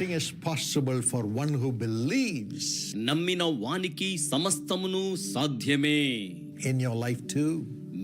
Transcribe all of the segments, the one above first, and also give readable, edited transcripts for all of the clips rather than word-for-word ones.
Everything is possible for one who believes. నమ్మిన వానికి సమస్తమును సాధ్యమే. In your life too.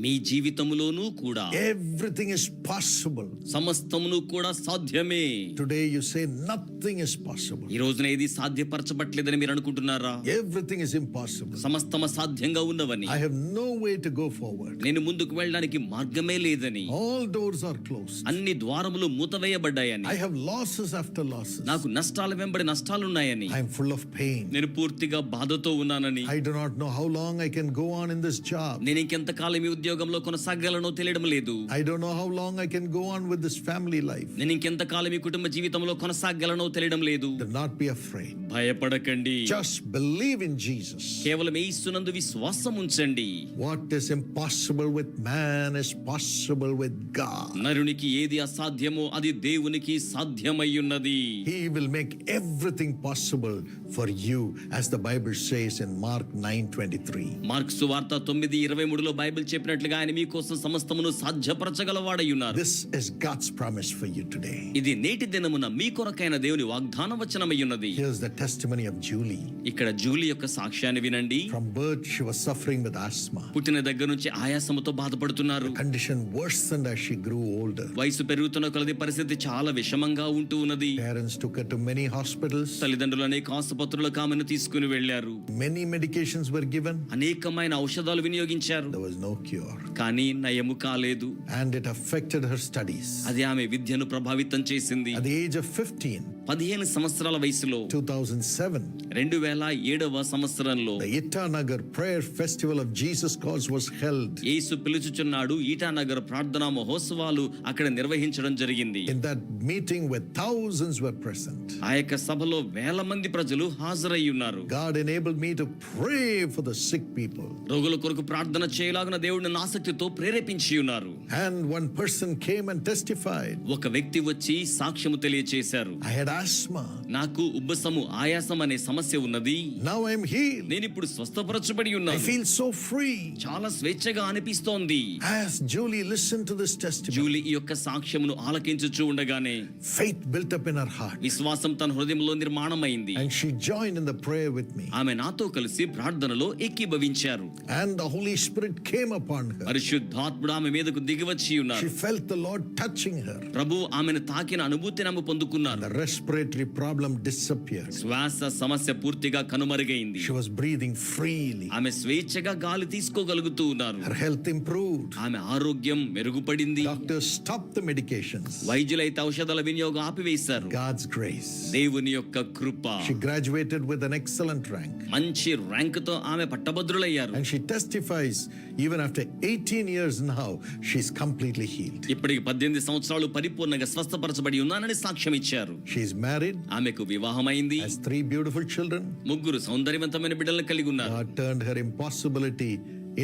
మీ జీవితములోనూ కూడా everything is possible. సమస్తమును కూడా సాధ్యమే. Today you say nothing is possible. ఈ రోజున ఏది సాధ్యపరచబట్లేదని మీరు అనుకుంటున్నారా? Everything is impossible. సమస్తమ సాధ్యంగా ఉన్నవని. I have no way to go forward. నేను ముందుకు వెళ్ళడానికి మార్గమే లేదని. All doors are closed. అన్ని ద్వారములు మూతవేయబడ్డాయని. I have losses after losses. నాకు నష్టాల వెంబడి నష్టాలున్నాయని. I am full of pain. నేను పూర్తిగా బాధతో ఉన్నానని. I do not know how long I can go on in this job. నేను ఇంకెంత కాలం ఈ ఉద్యోగంలో కొనసాగాలనో తెలియడం లేదు. I don't know how long I can go on with this family life. నేను ఇంకెంత కాలం ఈ కుటుంబ జీవితంలో కొనసాగాలనో తెలియడం లేదు. Do not be afraid. భయపడకండి. Just believe in Jesus. కేవలం యేసునందు విశ్వాసం ఉంచండి. What is impossible with man is possible with God. నరునికి ఏది అసాధ్యమో అది దేవునికి సాధ్యమయ్యున్నది. He will make everything possible for you, as the Bible says in Mark 9:23. Mark సువార్త 9:23లో Bible చెప్పినట్లుగా ఆయన మీకోసం సమస్తమును సాధ్యపరచగలవాడై ఉన్నారు. This is God's promise for you today. ఇది నేటి దినమున మీ కొరకైన దేవుని వాగ్దాన వచనమై ఉన్నది. Here's the testimony of Julie. ఇక్కడ జూలీ యొక్క సాక్ష్యాన్ని వినండి. From birth she was suffering with asthma. పుట్టిన దగ్గర నుంచి ఆయాసముతో బాధపడుతున్నారు. The condition worsened as she grew older. వయసు పెరుగుతున్న కొలది పరిస్థితి చాలా విషమంగా ఉంటూ ఉన్నది. Parents took her to many hospitals. తల్లిదండ్రులు అనేక ఆసుపత్రులకు ఆమెను తీసుకుని వెళ్లారు. Many medications were given. అనేకమైన ఔషధాలు వినియోగించారు. There was no cure. కానీ నయము కాలేదు. And it affected her studies. అది ఆమె విద్యను ప్రభావితం చేసింది. At the age of 15, 15 సంవత్సరాల వయసులో 2007, 2007వ సంవత్సరంలో the Itanagar Prayer Festival of Jesus Calls was held. యేసు పిలుచుచున్నాడు ఈటానగర్ ప్రార్థనా మహోత్సవాలు అక్కడ నిర్వహించడం జరిగింది. In that meeting where thousands were present, ఆ యొక్క సభలో వేల మంది ప్రజలు హాజరై ఉన్నారు. God enabled me to pray for the sick people. రోగుల కొరకు ప్రార్థన చేయలాగున దేవుడిని ఆసక్తితో ప్రేరేపించి ఉన్నారు. And one person came and testified. ఒక వ్యక్తి వచ్చి సాక్ష్యము తెలియచేశారు. I had asthma. నాకు ఉబ్బసము ఆయాసం అనే సమస్య ఉన్నది. Now I am healed. నేను ఇప్పుడు స్వస్థపరచబడి ఉన్నాను. I feel so free. చాలా స్వేచ్ఛగా అనిపిస్తోంది. As Julie listened to this testimony, Julie ఈ యొక్క సాక్ష్యమును ఆలకించుచూ ఉండగానే faith built up in her heart. విశ్వాసం తన హృదయంలో నిర్మాణమైంది. And she joined in the prayer with me. ఆమె నాతో కలిసి ప్రార్థనలో ఏకీభవించారు. And the Holy Spirit came upon her. పరిశుద్ధాత్ముడు ఆమె మీదకు దిగివచ్చి ఉన్నారు. She felt the Lord touching her. ప్రభువు ఆమెను తాకిన అనుభూతిని ఆమె పొందుకున్నారు. The respiratory problem disappeared. శ్వాస సమస్య పూర్తిగా కనుమరుగైంది. She was breathing freely. ఆమె స్వేచ్ఛగా గాలి తీసుకోగలుగుతూ ఉన్నారు. Her health improved. ఆమె ఆరోగ్యం మెరుగుపడింది. Doctors stopped the medications. వైద్యులైతే ఔషధాల వినియోగం ఆపివేశారు. God's grace. దేవుని యొక్క కృప. She graduated with an excellent rank. మంచి ర్యాంకుతో ఆమె పట్టభద్రులయ్యారు. And she testifies, even after 18 years now, she's completely healed. ఇప్పటికి 18 సంవత్సరాలు పరిపూర్ణంగా స్వస్థపరచబడి ఉన్నానని సాక్ష్యం ఇచ్చారు. She's married. ఆమెకు వివాహమైంది. Has 3 beautiful children. 3 సౌందర్యవంతమైన బిడ్డలను కలిగి ఉన్నారు. God turned her impossibility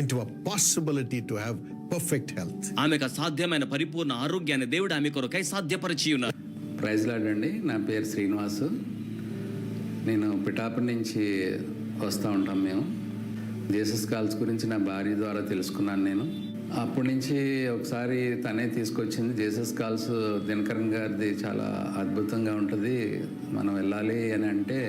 into a possibility to have perfect health. ఆమెకు అసాధ్యమైన పరిపూర్ణ ఆరోగ్యాన్ని దేవుడు ఆమె కొరకై సాధ్యపరిచి ఉన్నారు. ప్రైజ్ లార్డ్ అండి. నా పేరు శ్రీనివాసు. నేను పిఠాపురం నుంచి వస్తూ ఉంటాం. మేము జీసస్ కాల్స్ గురించి నా భార్య ద్వారా తెలుసుకున్నాను. నేను అప్పటి నుంచి ఒకసారి తనే తీసుకొచ్చింది. జీసస్ కాల్స్ దినకరన్ గారిది చాలా అద్భుతంగా ఉంటుంది, మనం వెళ్ళాలి అని అంటే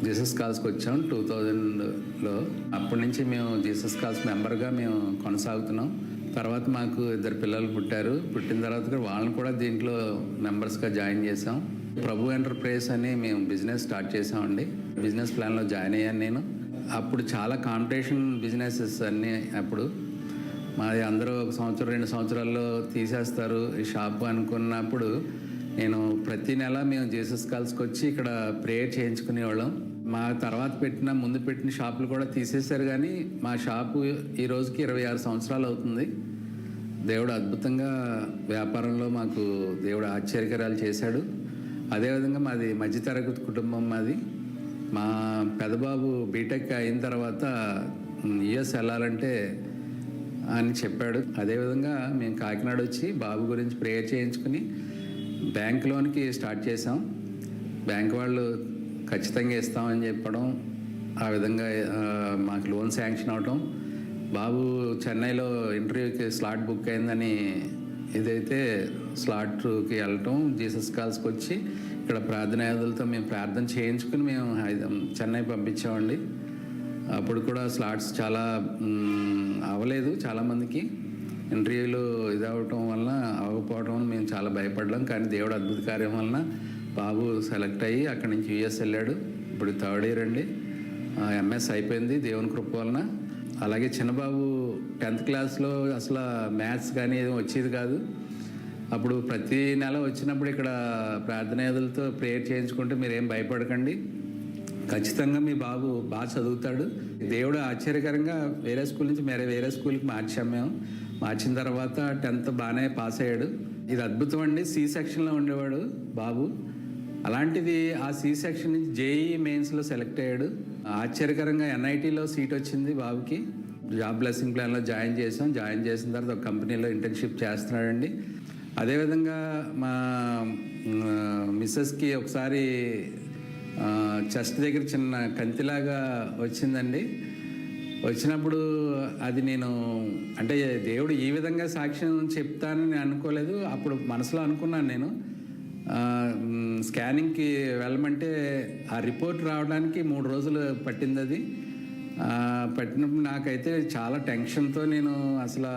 జీసస్ కాల్స్కి వచ్చాం 2000లో. అప్పటి నుంచి మేము జీసస్ కాల్స్ మెంబర్గా మేము కొనసాగుతున్నాం. తర్వాత మాకు 2 పిల్లలు పుట్టారు. పుట్టిన తర్వాత వాళ్ళని కూడా దీంట్లో మెంబర్స్గా జాయిన్ చేసాం. ప్రభు ఎంటర్ప్రైజ్ అని మేము బిజినెస్ స్టార్ట్ చేసామండి. బిజినెస్ ప్లాన్లో జాయిన్ అయ్యాను నేను. అప్పుడు చాలా కాంపిటీషన్ బిజినెసెస్ అన్నీ. అప్పుడు మాది అందరూ 1 సంవత్సరం 2 సంవత్సరాల్లో తీసేస్తారు ఈ షాపు అనుకున్నప్పుడు నేను ప్రతి నెల మేము జీసస్ కాల్స్కి వచ్చి ఇక్కడ ప్రేయర్ చేయించుకునేవాళ్ళం. మా తర్వాత ముందు పెట్టిన షాపులు కూడా తీసేశారు, కానీ మా షాపు ఈ రోజుకి 26 సంవత్సరాలు అవుతుంది. దేవుడు అద్భుతంగా వ్యాపారంలో మాకు దేవుడు ఆశ్చర్యకరాలు చేశాడు. అదేవిధంగా మాది మధ్యతరగతి కుటుంబం. మాది మా పెదబాబు బీటెక్ అయిన తర్వాత యుఎస్ వెళ్ళాలంటే అని చెప్పాడు. అదేవిధంగా మేము కాకినాడ వచ్చి బాబు గురించి ప్రేయర్ చేయించుకుని బ్యాంక్ లోన్కి స్టార్ట్ చేసాం. బ్యాంక్ వాళ్ళు ఖచ్చితంగా ఇస్తామని చెప్పడం, ఆ విధంగా మాకు లోన్ శాంక్షన్ అవటం. బాబు చెన్నైలో ఇంటర్వ్యూకి స్లాట్ బుక్ అయిందని ఇదైతే స్లాట్కి వెళ్ళటం, జీసస్ కాల్స్కి వచ్చి ఇక్కడ ప్రార్థనాయాదులతో మేము ప్రార్థన చేయించుకుని మేము చెన్నై పంపించామండి. అప్పుడు కూడా స్లాట్స్ చాలా అవ్వలేదు, చాలామందికి ఇంటర్వ్యూలు ఇదవటం వలన అవ్వకపోవడం వల్ల మేము చాలా భయపడ్డాం. కానీ దేవుడు అద్భుత కార్యం వలన బాబు సెలెక్ట్ అయ్యి అక్కడి నుంచి యుఎస్ వెళ్ళాడు. ఇప్పుడు 3rd ఇయర్ అండి, ఎంఎస్ అయిపోయింది దేవుని కృప వలన. అలాగే చిన్నబాబు 10th క్లాస్లో అసలు మ్యాథ్స్ కానీ ఏదో వచ్చేది కాదు. అప్పుడు ప్రతి నెల వచ్చినప్పుడు ఇక్కడ ప్రార్థనాయాదులతో ప్రేయర్ చేయించుకుంటే మీరేం భయపడకండి, ఖచ్చితంగా మీ బాబు బాగా చదువుతాడు. దేవుడు ఆశ్చర్యకరంగా వేరే స్కూల్ నుంచి వేరే స్కూల్కి మార్చాం మేము. మార్చిన తర్వాత 10th బాగానే పాస్ అయ్యాడు. ఇది అద్భుతం అండి. సి సెక్షన్లో ఉండేవాడు బాబు, అలాంటిది ఆ సి సెక్షన్ నుంచి జేఈ మెయిన్స్లో సెలెక్ట్ అయ్యాడు. ఆశ్చర్యకరంగా ఎన్ఐటీలో సీట్ వచ్చింది బాబుకి. జాబ్ బ్లెస్సింగ్ ప్లాన్లో జాయిన్ చేసిన తర్వాత ఒక కంపెనీలో ఇంటర్న్షిప్ చేస్తున్నాడండి. అదేవిధంగా మా మిస్సెస్కి ఒకసారి చెస్ట్ దగ్గర చిన్న కంతిలాగా వచ్చిందండి. వచ్చినప్పుడు అది నేను అంటే దేవుడు ఈ విధంగా సాక్ష్యం చెప్తానని అనుకోలేదు. అప్పుడు మనసులో అనుకున్నాను నేను, స్కానింగ్కి వెళ్ళమంటే ఆ రిపోర్ట్ రావడానికి 3 రోజులు పట్టింది. అది పట్టినప్పుడు నాకైతే చాలా టెన్షన్తో నేను అసలు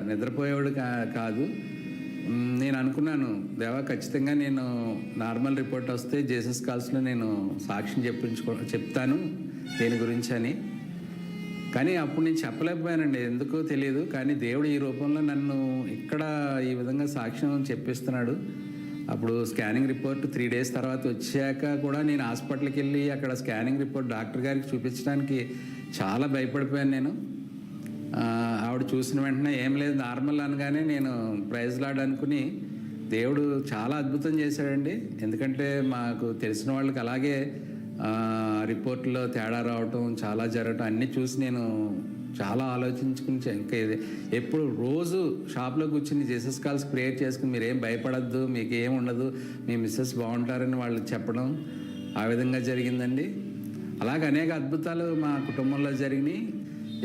నిద్రపోయేవాడు కాదు. నేను అనుకున్నాను, దేవా ఖచ్చితంగా నేను నార్మల్ రిపోర్ట్ వస్తే జీసస్ కాల్స్లో నేను సాక్ష్యం చెప్తాను దేని గురించి అని. కానీ అప్పుడు నేను చెప్పలేకపోయానండి, ఎందుకో తెలియదు. కానీ దేవుడు ఈ రూపంలో నన్ను ఇక్కడ ఈ విధంగా సాక్ష్యం చెప్పిస్తున్నాడు. అప్పుడు స్కానింగ్ రిపోర్ట్ 3 days తర్వాత వచ్చాక కూడా నేను హాస్పిటల్కి వెళ్ళి అక్కడ స్కానింగ్ రిపోర్ట్ డాక్టర్ గారికి చూపించడానికి చాలా భయపడిపోయాను నేను. ఆవిడ చూసిన వెంటనే ఏం లేదు నార్మల్ అనగానే నేను ప్రైజ్ లార్డ్ అనుకుని, దేవుడు చాలా అద్భుతం చేశాడండి. ఎందుకంటే మాకు తెలిసిన వాళ్ళకి అలాగే రిపోర్ట్లో తేడా రావటం, చాలా జరగటం అన్నీ చూసి నేను చాలా ఆలోచించుకుని ఇంకా ఇది ఎప్పుడు రోజు షాప్లో కూర్చుని జీసస్ కాల్స్ ప్రేయర్ చేసుకుని మీరేం భయపడద్దు, మీకు ఏం ఉండదు, మీ మిస్సెస్ బాగుంటారని వాళ్ళు చెప్పడం ఆ విధంగా జరిగిందండి. అలాగే అనేక అద్భుతాలు మా కుటుంబంలో జరిగినాయి.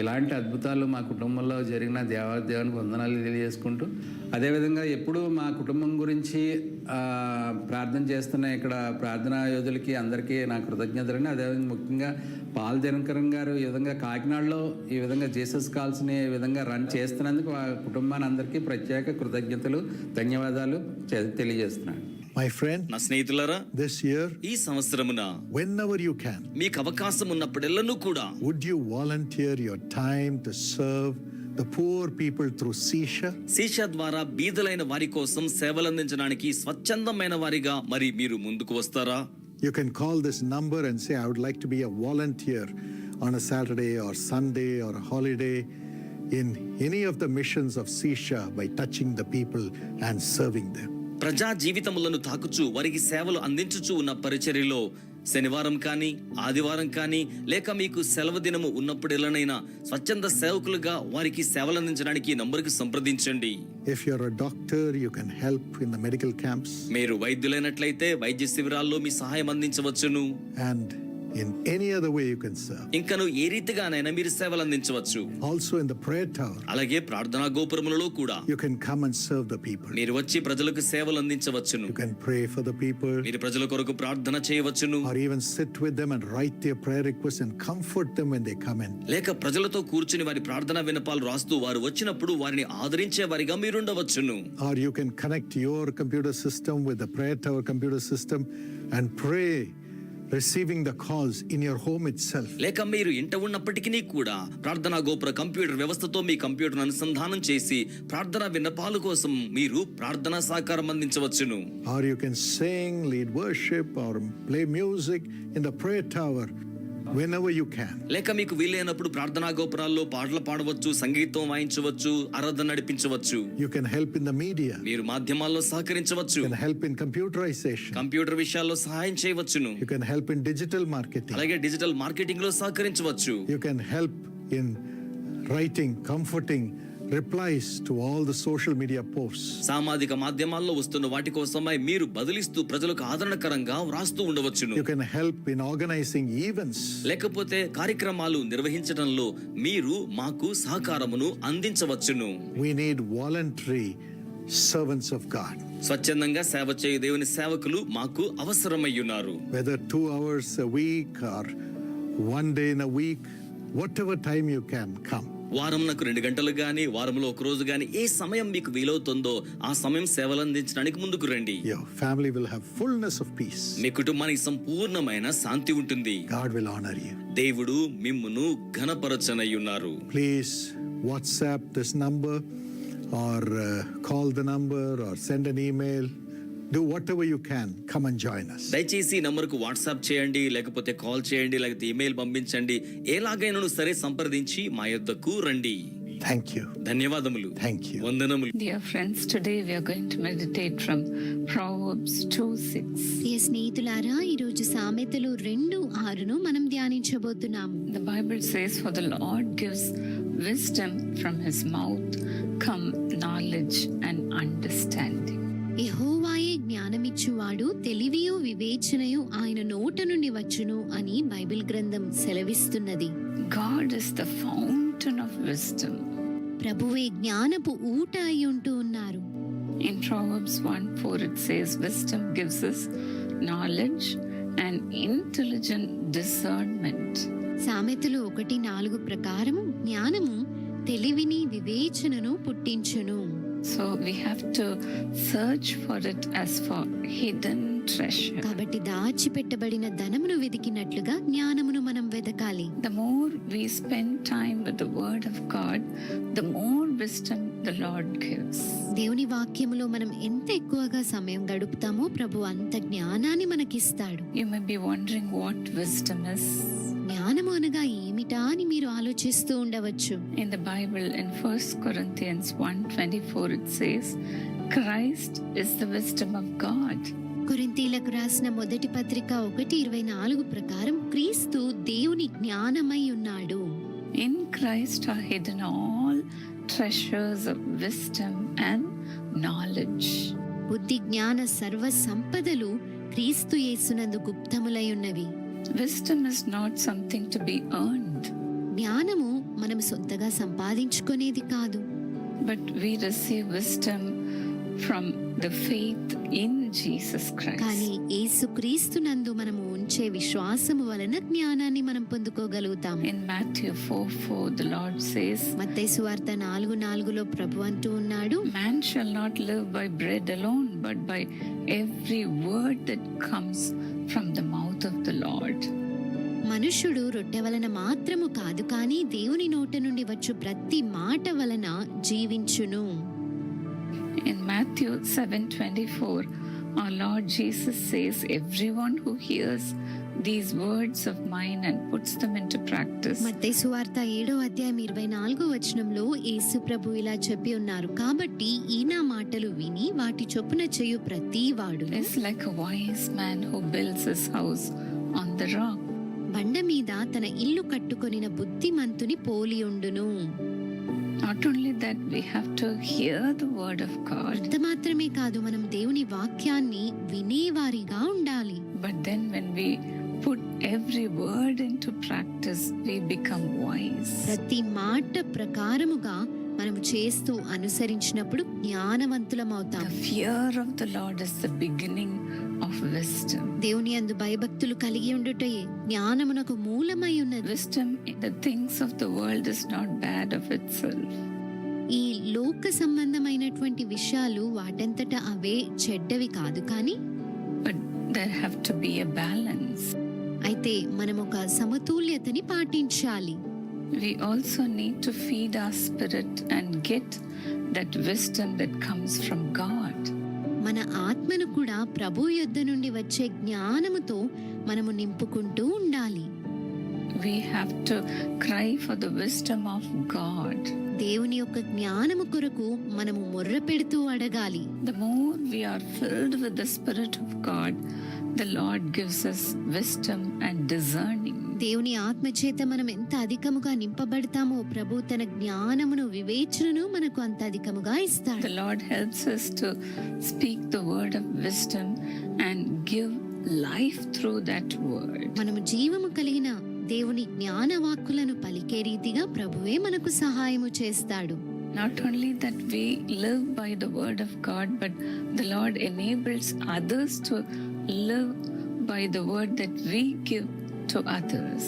ఇలాంటి అద్భుతాలు మా కుటుంబంలో జరిగిన దేవునికి వందనాలు తెలియజేసుకుంటూ, అదేవిధంగా ఎప్పుడు మా కుటుంబం గురించి ప్రార్థన చేస్తున్న ఇక్కడ ప్రార్థనా యోధులకి అందరికీ నా కృతజ్ఞతలండి. అదేవిధంగా ముఖ్యంగా పాల్ దినకరన్ గారు ఈ విధంగా కాకినాడలో ఈ విధంగా జీసస్ కాల్స్ని ఈ విధంగా రన్ చేస్తున్నందుకు ఆ కుటుంబాన్ని అందరికీ ప్రత్యేక కృతజ్ఞతలు, ధన్యవాదాలు తెలియజేస్తున్నాను. My friend, నా స్నేహితులారా, this year, ఈ సంవత్సరమున whenever you can, మీకు అవకాశం ఉన్నప్పుడెల్లను కూడా would you volunteer your time to serve the poor people through Sisha? శీష ద్వారా బీదలైన వారి కోసం సేవలందించడానికి స్వచ్ఛందమైన వారిగా మరి మీరు ముందుకు వస్తారా? You can call this number and say, I would like to be a volunteer on a Saturday or Sunday or a holiday in any of the missions of Sisha by touching the people and serving them. ప్రజా జీవితములను తాకుచు వారికి సేవలు అందించుచు ఉన్న పరిచర్యలో శనివారం కానీ ఆదివారం కానీ లేక మీకు సెలవు దినము ఉన్నప్పుడెల్లనైనా స్వచ్ఛంద సేవకులుగా వారికి సేవలు అందించడానికి నంబర్కి సంప్రదించండి. If you're a doctor, you can help in the medical camps. మీరు వైద్యులైనట్లయితే వైద్య శిబిరాల్లో మీ సహాయం అందించవచ్చును. And in any other way you can serve. ఇంకను ఏ రీతిగానైనా మీరు సేవలు అందించవచ్చు. Also in the prayer tower, అలాగే ప్రార్థనా గోపురములలో కూడా you can come and serve the people. మీరు వచ్చి ప్రజలకు సేవలు అందించవచ్చును. You can pray for the people, మీరు ప్రజల కొరకు ప్రార్థన చేయవచ్చును. or even sit with them and write their prayer requests and comfort them when they come in. లేక ప్రజలతో కూర్చుని వారి ప్రార్థనా విన్నపాలు రాస్తూ వారు వచ్చినప్పుడు వారిని ఆదరించే వారిగా మీరుండవచ్చును. Or you can connect your computer system with the prayer tower computer system and pray, receiving the calls in your home itself. లేక మీరు ఇంట ఉన్నప్పటికీ కూడా ప్రార్థనా గోపుర కంప్యూటర్ వ్యవస్థతో మీ కంప్యూటర్ అనుసంధానం చేసి ప్రార్థనా విన్నపాల కోసం మీరు ప్రార్థనా సహకారం అందించవచ్చును. Or you can sing, lead worship or play music in the prayer tower whenever you can. లేక మీకు వీలైనప్పుడు ప్రార్థనా గోపురాల్లో పాటలు పాడవచ్చు, సంగీతం వాయించవచ్చు, ఆరాధన నడిపించవచ్చు. You can help in the media. మీరు మాధ్యమాల్లో సహకరించవచ్చు. You can help in computerization. Computer విషయాల్లో సహాయం చేయవచ్చును. You can help in digital marketing. అలాగే డిజిటల్ మార్కెటింగ్ లో సహకరించవచ్చు. You can help in writing comforting replies to all the social media posts. సామాజిక మాధ్యమాల్లో వస్తున్న వాటి కోసమై మీరు బదిలిస్తూ ప్రజలకు ఆదరణకరంగా వ్రాస్తూ ఉండవచ్చును. You can help in organizing events. లేకపోతే కార్యక్రమాలు నిర్వహించడంలో మీరు మాకు సహకారమును అందించవచ్చును. We need voluntary servants of God. స్వచ్ఛందంగా సేవ చేయు దేవుని సేవకులు మాకు అవసరమయ్యున్నారు. Whether 2 hours a week or 1 day in a week, whatever time you can, come. వారంకు 2 గంటలు గాని, వారంలో ఒక రోజు గాని, ఏ సమయం మీకు వీలవుతుందో ఆ సమయం సేవలు అందించడానికి ముందుకు రండి. Your family will have fullness of peace. మీ కుటుంబానికి సంపూర్ణమైన శాంతి ఉంటుంది. God will honor you. దేవుడు మిమ్మును ఘనపరచనయ్యున్నారు. Please WhatsApp this number or call the number or send an email. Do whatever you can. Come and join us. దయచేసి ఈ నంబర్కు WhatsApp చేయండి, లేకపోతే కాల్ చేయండి, లేకపోతే ఇమెయిల్ పంపించండి. ఎలాగైనా సరే సంప్రదించి మా యొద్దకు రండి. Thank you. ధన్యవాదములు. Thank you. వందనములు. Dear friends, today we are going to meditate from Proverbs 2:6. ప్రియ స్నేహితులారా, ఈరోజు సామెతలు 2:6ను మనం ధ్యానించబోతున్నాం. The Bible says, "For the Lord gives wisdom, from his mouth come knowledge and understanding." యెహోవాయే జ్ఞానమిచ్చువాడు, తెలివియు వివేచనయు ఆయన నోట నుండి వచ్చును అని బైబిల్ గ్రంథం సెలవిస్తున్నది. God is the fountain of wisdom. ప్రభువే జ్ఞానపు ఊట అయి ఉంటూ ఉన్నారు. In Proverbs 1:4 it says, "Wisdom gives us knowledge and intelligent discernment." సామెతలు 1:4 ప్రకారము జ్ఞానము తెలివిని వివేచనను పుట్టించును. So we have to search for it as for hidden treasure. కాబట్టి దాచిపెట్టబడిన ధనమును వెతికినట్లుగా జ్ఞానమును మనం వెతకాలి. The more we spend time with the word of God, the more wisdom the Lord gives. దేవుని వాక్యములో మనం ఎంత ఎక్కువగా సమయం గడుపుతామో ప్రభు అంత జ్ఞానాన్ని మనకిస్తాడు. You may be wondering what wisdom is. జ్ఞానము అనగా ఏమిటా అని మీరు ఆలోచిస్తూ ఉండవచ్చు. In the Bible, in 1 Corinthians 1:24 it says, "Christ is the wisdom of God." కొరింథీలకు రాసిన మొదటి పత్రిక 1:24 ప్రకారం క్రీస్తు దేవుని జ్ఞానమై ఉన్నాడు. In Christ are hidden all treasures of wisdom and knowledge. బుద్ధి జ్ఞాన సర్వ సంపదలు క్రీస్తు యేసునందు గుప్తములై ఉన్నవి. Wisdom is not something to be earned, జ్ఞానము మనం సొంతగా సంపాదించుకునేది కాదు. but we receive wisdom from the faith in Jesus Christ. కానీ యేసుక్రీస్తునందు మనము ఉంచే విశ్వాసము వలన జ్ఞానాన్ని మనం పొందుకోగలుగుతాం. In Matthew 4:4 the Lord says, మత్తయి సువార్త 4:4లో ప్రభు అంటూ ఉన్నాడు, "Man shall not live by bread alone, but by every word that comes from the mouth of the Lord." మనుష్యుడు రొట్టె వలన మాత్రము కాదు, కానీ దేవుని నోట నుండి వచ్చు ప్రతి మాట వలన జీవించును. In Matthew 7:24 our Lord Jesus says, "Everyone who hears these words of mine and puts them into practice మత్తయి సువార్త 7:24 యేసు ప్రభు ఇలా చెప్పి ఉన్నారు, కాబట్టి ఈ నా మాటలు విని వాటి చొప్పున చేయు ప్రతి వాడు is like a wise man who builds his house on the rock." బండ మీద తన ఇల్లు కట్టుకొనిన బుద్ధిమంతుని పోలి ఉండును. Not only that, we have to hear the word of God, అంత మాత్రమే కాదు, మనం దేవుని వాక్యాన్ని వినేవారిగా ఉండాలి. but then when we put every word into practice, we become wise. ప్రతి మాట ప్రకారముగా మనము చేస్తూ అనుసరించినప్పుడు జ్ఞానవంతులమవుతాం. The fear of the Lord is the beginning of wisdom. దేవుని యందు భయభక్తులు కలిగి ఉండుటే జ్ఞానమునకు మూలమై ఉన్నది. Wisdom in the things of the world is not bad of itself. ఈ లోక సంబంధమైనటువంటి విషయాలు వాటంతట అవే చెడ్డవి కాదు, కానీ But there have to be a balance. అయితే మనం ఒక సమతుల్యతని పాటించాలి. We also need to feed our spirit and get that wisdom that comes from God. మన ఆత్మను కూడా ప్రభు యొద్ద నుండి వచ్చే జ్ఞానముతో మనము నింపుకుంటూ ఉండాలి. We have to cry for the wisdom of God. దేవుని యొక్క జ్ఞానము కొరకు మనము మొర్ర పెడుతూ అడగాలి. The more we are filled with the Spirit of God, the Lord gives us wisdom and discerning. దేవుని ఆత్మ చేత మనం ఎంత అధికముగా నింపబడతామో ప్రభు తన జ్ఞానమును వివేచనను మనకు అంత అధికముగా ఇస్తాడు. The Lord helps us to speak the word of wisdom and give life through that word. మనము జీవము కలిగిన దేవుని జ్ఞాన వాక్కులను పలికే రీతిగా ప్రభువే మనకు సహాయము చేస్తాడు. Not only that we live by the word of God, but the Lord enables others to live by the word that we give to others.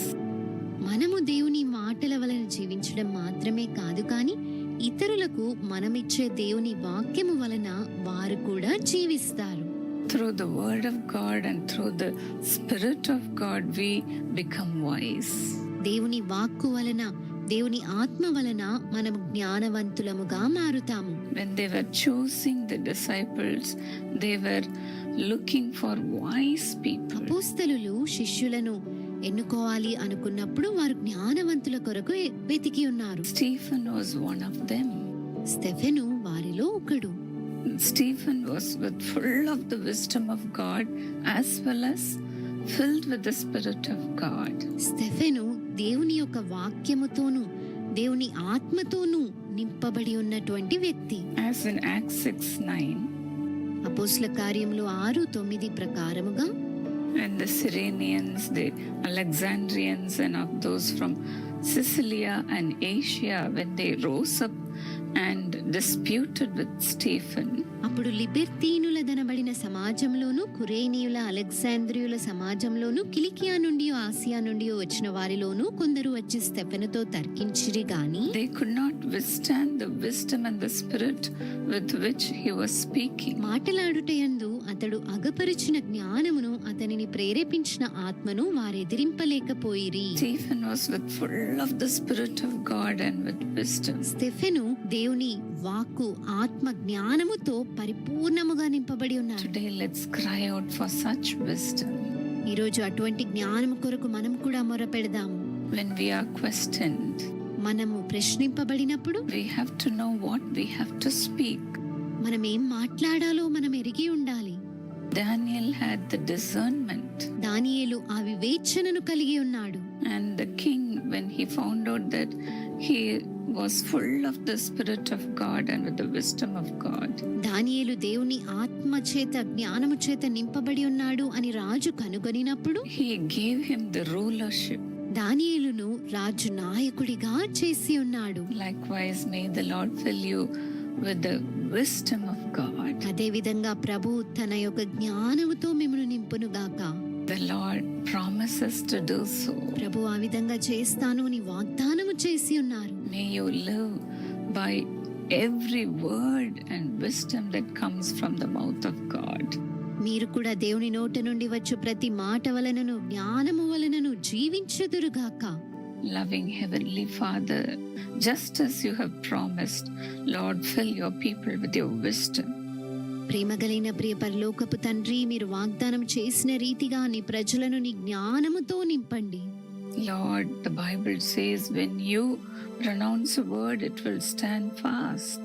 మనము దేవుని మాటల వలన జీవించడం మాత్రమే కాదు, కానీ ఇతరులకు మనమిచ్చే దేవుని వాక్యము వలన వారు కూడా జీవిస్తారు. Through the word of God and through the Spirit of God, we become wise. దేవుని వాక్కు వలన, దేవుని ఆత్మ వలన మనం జ్ఞానవంతులముగా మారుతాము. When they were choosing the disciples, they were looking for wise people. అపోస్తలులు శిష్యులను ఎన్నుకోవాలి అనుకున్నప్పుడు వారు జ్ఞానవంతుల కొరకు వెతికి ఉన్నారు. Stephen was one of them. Stephen వారిలో ఒకడు. Stephen was full of the wisdom of God as well as filled with the Spirit of God. Stephen దేవుని యొక్క వాక్యముతోను దేవుని ఆత్మతోను నింపబడి ఉన్నటువంటి వ్యక్తి. As in Acts 6:9. అపోస్తల కార్యములు 6:9 ప్రకారముగా, And the Cyrenians, the Alexandrians, and of those from Sicilia and Asia, when they rose up and disputed with Stephen, అప్పుడు లిబెర్తీనులదనబడిన సమాజంలోను, కురేనీయుల, అలెగ్జాంద్రియుల సమాజంలోను, కిలికియా నుండి ఆసియా నుండి వచ్చిన వారిలోను కొందరు వచ్చి స్టెఫెనుతో తర్కించిరి గాని they could not withstand the wisdom and the spirit with which he was speaking. మాటలాడుటయందు అతడు అగపరిచిన జ్ఞానమును, అతనిని ప్రేరేపించిన ఆత్మను వారెదిరింపలేకపోయిరి. Stephen was full of the Spirit of God and with wisdom. Stephen దేవుని వాక్కు, ఆత్మ జ్ఞానముతో పరిపూర్ణముగా నింపబడి ఉన్నారు. Today, let's cry out for such wisdom. ఈరోజు అటువంటి జ్ఞానం కొరకు మనం కూడా మొరపెడదాము. When we are questioned, మనము ప్రశ్నింపబడినప్పుడు we have to know what we have to speak. మనం ఏం మాట్లాడాలో మనం ఎరిగి ఉండాలి. Daniel had the discernment. దానియేలు ఆ వివేచనను కలిగి ఉన్నాడు. And the king, when he found out that he was full of the Spirit of God and with the wisdom of God, దానియేలు దేవుని ఆత్మ చేత, జ్ఞానము చేత నింపబడి ఉన్నాడు అని రాజు కనుగొనినప్పుడు he gave him the rulership. దానియేలును రాజు నాయకుడిగా చేసి ఉన్నాడు. Likewise, may the Lord fill you with the wisdom of God. అదే విధంగా ప్రభు తన యొక్క జ్ఞానముతో మిమ్మల్ని నింపును గాక. The Lord promises to do so. ప్రభు ఆ విధంగా చేస్తాను అని వాగ్దానము చేసి ఉన్నారు. May you live by every word and wisdom that comes from the mouth of God. మీరు కూడా దేవుని నోట నుండి వచ్చు ప్రతి మాట వలనను, జ్ఞానము వలనను జీవించుదురుగాక. Loving Heavenly Father, just as you have promised, Lord, fill your people with your wisdom. ప్రేమగలైన ప్రియ పరలోకపు తండ్రి, మీరు వాగ్దానం చేసిన రీతిగా నీ ప్రజలను నీ జ్ఞానముతో నింపండి. Lord, the Bible says when you pronounce a word, it will stand fast.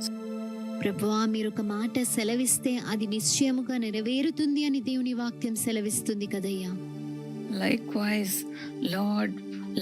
ప్రభువా, మీరు ఒక మాట సెలవిస్తే అది నిశ్చయముగా నెరవేరుతుంది అని దేవుని వాక్యం సెలవిస్తుంది కదయ్యా. Likewise, Lord,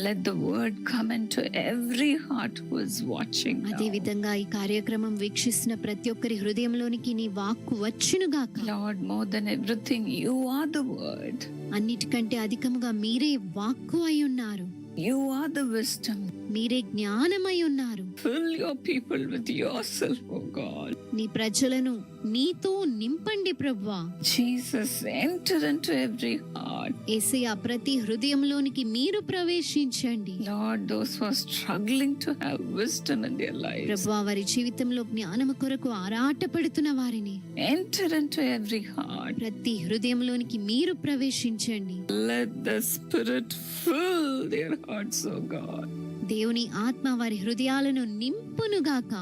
let the word come into every heart who is watching now. అదే విధంగా ఈ కార్యక్రమం వీక్షిస్తున్న ప్రతి ఒక్కరి హృదయంలోనికి నీ వాక్కు వచ్చునుగాక. Lord, more than everything, you are the word. అన్నిటికంటే అధికముగా మీరే వాక్కు అయి ఉన్నారు. You are the wisdom. మీరే జ్ఞానమై ఉన్నారు. Fill your people with yourself, O God. నీ ప్రజలను నీతో నింపండి ప్రభువా. Jesus, enter into every heart. యేసయ్యా, ప్రతి హృదయంలోనికి మీరు ప్రవేశించండి. Lord, those who are struggling to have wisdom in their lives, ప్రభువా, వారి జీవితంలో జ్ఞానము కొరకు ఆరాటపడుతున్న వారిని enter into every heart. ప్రతి హృదయంలోనికి మీరు ప్రవేశించండి. Let the Spirit fill their hearts, O God. దేవుని ఆత్మ వారి హృదయాలను నింపునుగాక.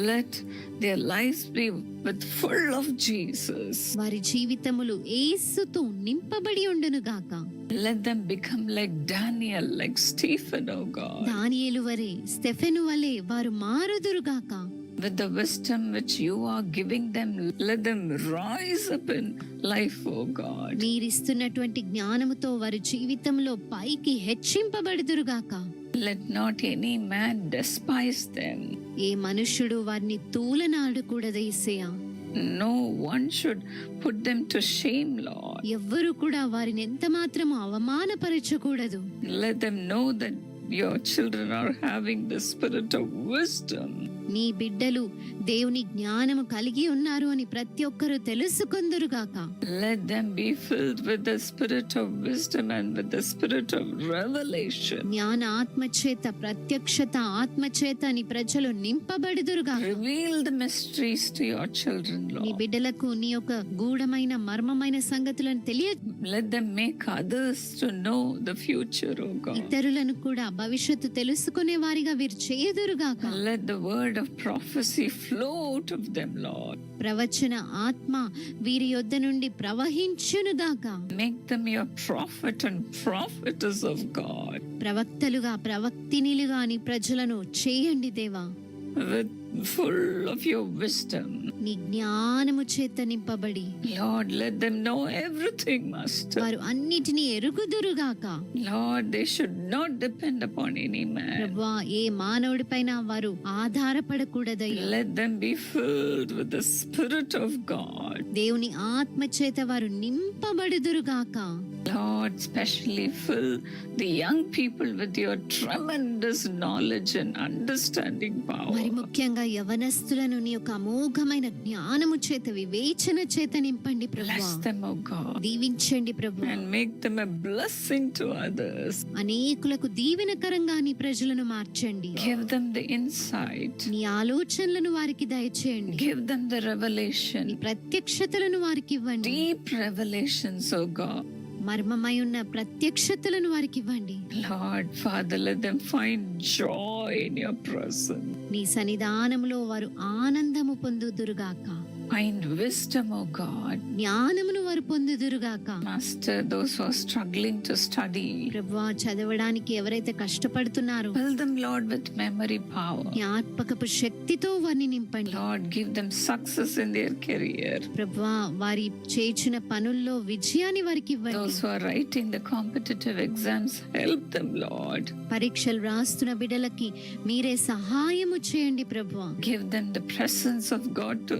Let their lives be with full of Jesus. వారి జీవితములు యేసుతో నింపబడి ఉండునుగాక. Let them become like Daniel, like Stephen, O God. దానియేలు వలె, స్టెఫెను వలె వారు మారుదురుగాక. With the wisdom which you are giving them, let them rise up in life, O God. మీరిస్తున్నటువంటి జ్ఞానముతో వారి జీవితంలో పైకి హెచ్చింపబడుదురుగాక. Let not any man despise them. ఏ మనుష్యుడు వారిని తూలనాడకూడదు యేసయ్యా. No one should put them to shame, Lord. ఎవ్వరు కూడా వారిని ఎంత మాత్రము అవమానపరచకూడదు. Let them know that your children are having the spirit of wisdom. నీ బిడ్డలు దేవుని జ్ఞానము కలిగి ఉన్నారు అని ప్రతి ఒక్కరూ తెలుసుకొందురుగాక. Let them be filled with the spirit of wisdom and with the spirit of revelation. జ్ఞాన ఆత్మచేత, ప్రత్యక్షత ఆత్మచేత నీ ప్రజలు నింపబడుదురుగాక. Reveal the mysteries to your children, నీ Lord. బిడ్డలకు నీ యొక్క గూఢమైన మర్మమైన సంగతులను తెలియ, Let them make others to know the future, oh God. ఇతరులను కూడా భవిష్యత్తు తెలుసుకునే వారిగా వీరు చేయుదురుగాక. Let the word of prophecy flow out of them, Lord. ప్రవచన ఆత్మ వీరి యొద్ద నుండి ప్రవహించునుగాక. Make them your prophet and prophetess of God. ప్రవక్తలుగా, ప్రవక్తినిలుగా నీ ప్రజలను చేయండి దేవా. With full of your wisdom. నీ జ్ఞానము చేత నింపబడి Lord, let them know everything, Master. వారు అన్నిటినీ ఎరుగుదురుగాక. Lord, they should not depend upon any man. ప్రభువా, ఏ మానవుడి పైన వారు ఆధారపడకూడదయ్యా. Let them be filled with the Spirit of God. దేవుని ఆత్మ చేత వారు నింపబడుదురుగాక. Lord, especially fill the young people with your tremendous knowledge and understanding power. మరి ముఖ్యంగా యవనస్తులను నీ యొక్క అమోఘమైన జ్ఞానము చేత, వివేచన చేత నింపండి ప్రభువా. Bless them, O God, దీవించండి ప్రభువా. and make them a blessing to others. అనేకులకు దీవెనకరంగా నీ ప్రజలను మార్చండి. Give them the insight. నీ ఆలోచనలను వారికి దయచేయండి. Give them the revelation. నీ ప్రత్యక్షతలను వారికి ఇవ్వండి. Deep revelations, O God. మర్మమై ఉన్న ప్రత్యక్షతలను వారికి ఇవ్వండి. Lord, Father, let them find joy in your presence. నీ సన్నిధానములో వారు ఆనందము పొందుదురుగాక. Find wisdom, O God. జ్ఞానమును వారు పొందుదురుగాక. Master, those who are struggling to study, ప్రభువా, చదవడానికి ఎవరైతే కష్టపడుతున్నారో fill them, Lord, with memory power. జ్ఞాపకపు శక్తితో వారిని నింపండి. Lord, give them success in their career. ప్రభువా, వారి చేసిన పనుల్లో విజయాన్ని వారికి ఇవ్వండి. Those who are writing the competitive exams, help them, Lord. పరీక్షలు రాస్తున్న బిడ్డలకి మీరే సహాయము చేయండి ప్రభువా. Give them the presence of God to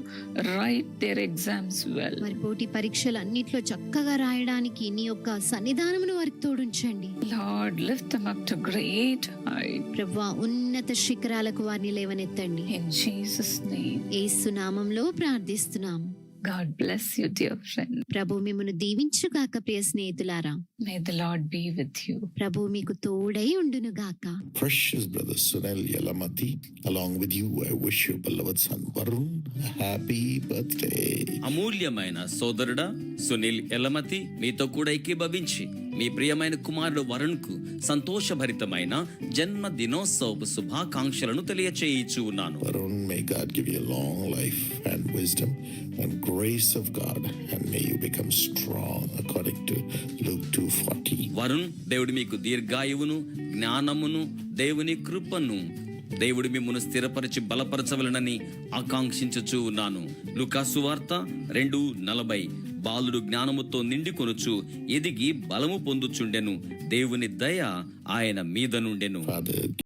write their exams well. మరి పోటీ పరీక్షలు అన్నిట్లో చక్కగా రాయడానికి నీ యొక్క సన్నిధానమును వారికి తోడుంచండి. Lord, lift them up to great height. ప్రభువా, ఉన్నత శిఖరాలకు వారిని లేవనెత్తండి. In Jesus' name. యేసు నామములో ప్రార్థిస్తున్నాం. God bless you, dear friend. ప్రభు మిమ్మును దీవించుగాక. ప్రియ స్నేహితులారా, May the Lord be with you. ప్రభు మీకు తోడై ఉండును గాక. Precious brother Sunil Yalamati, along with you, I wish your beloved son Varun a happy birthday. అమూల్యమైన సోదరుడా సునీల్ ఎలమతి, మీతో కూడా ఏకీభవించి మీ ప్రియమైన కుమారుడు వరుణ్కు సంతోషభరితమైన జన్మ దినోత్సవ శుభాకాంక్షలను తెలియచేయిచు ఉన్నాను. Varun, may God give you long life and wisdom and grace of God, and may you become strong according to Luke 2:40. Varun, దేవుడు మీకు దీర్ఘాయువును, జ్ఞానమును, దేవుని కృపను, దేవుడు మిమ్మును స్థిరపరిచి బలపరచవలనని ఆకాంక్షించుచూ ఉన్నాను. లూకా సువార్త 2:40. బాలుడు జ్ఞానముతో నిండి కొనుచు ఎదిగి బలము పొందుచుండెను, దేవుని దయ ఆయన మీద నుండెను. Father,